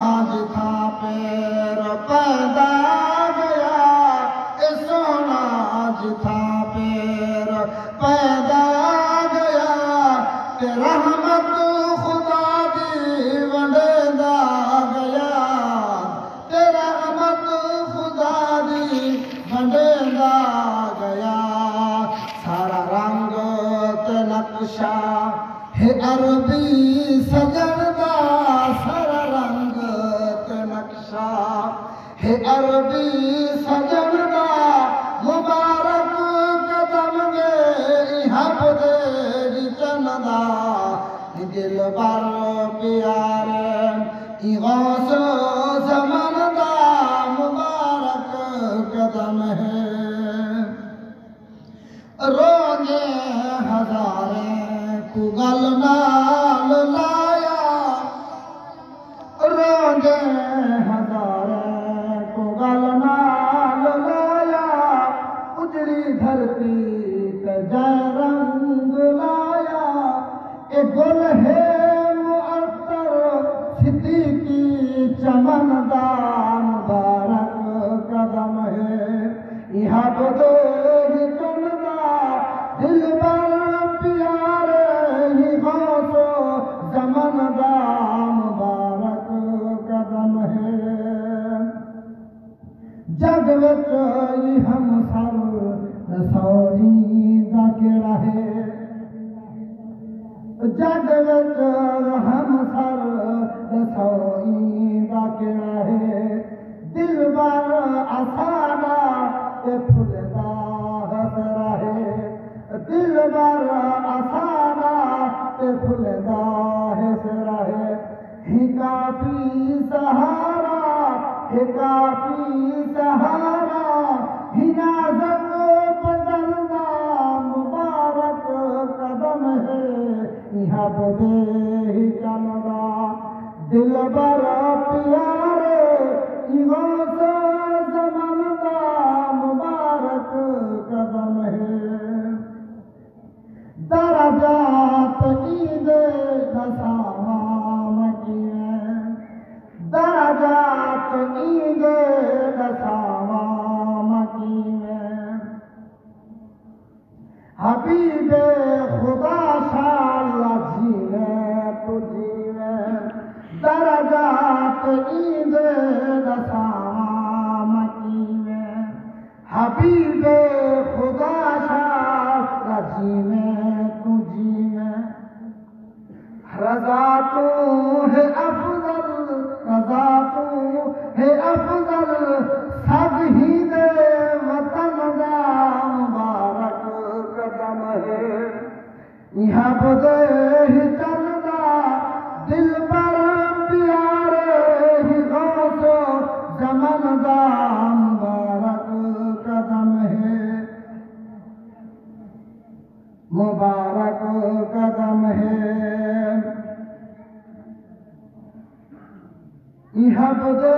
आज था पैर पैदा गया सोना, आज था पैर पैदा गया ते रहमत खुदा दी वंडेदा गया, ते रहमत खुदा दी वंडेदा गया। सारा रंग ते नक्शा है अरबी सजनदा, सारा रंग ते नक्शा है अरबी सजनदा। मुबारक कदम गे हबदे चनदा, दिल बर प्यारे गौसो ज़मानदा। मुबारक कदम है रोजे हजारे को गल नाल लाया, रोजे हजारे को गल नाल लाया। उजड़ी धरती ते जय रंग लाया, ए गुल है मुअत्तर सिद्दीकी चमनदा। मुबारक कदम है यह बदो दिल बर प्यारे ही गौसो ज़मानदा। मुबारक कदम है जग विच हम सर रसौई दा केड़ा है, जग विच हम सर रसौई दा केड़ा है। दिल बर असाना ते फुलदा हसरा है, दिल बर असाना ते फुलदा हसरा है। ही काफी सहारा, ही काफी सहारा, ही नाज़क बदन दा। मुबारक कदम है यहाँ बदे ही चलदा, दिल बर प्यारे गौसो ज़मानदा। मुबारक कदम है दरजात ईदे दसाम किए, दरजात ईदे दसाम किए। हबीबे खुदा शाला जीवे तू जीवे, दरजात ईदे दसाम किए। हबीबे खुदा शाला जीवे तू जीवे। रज़ा तू है अफजल, रज़ा तू है अफजल, सब ही दे वतन दा। मुबारक कदम है यहाँ बदे ही चलदा, दिल पर प्यारे ही गौसो ज़मानदा। मुबारक कदम है, मुबारक कदम है यहाँ बदे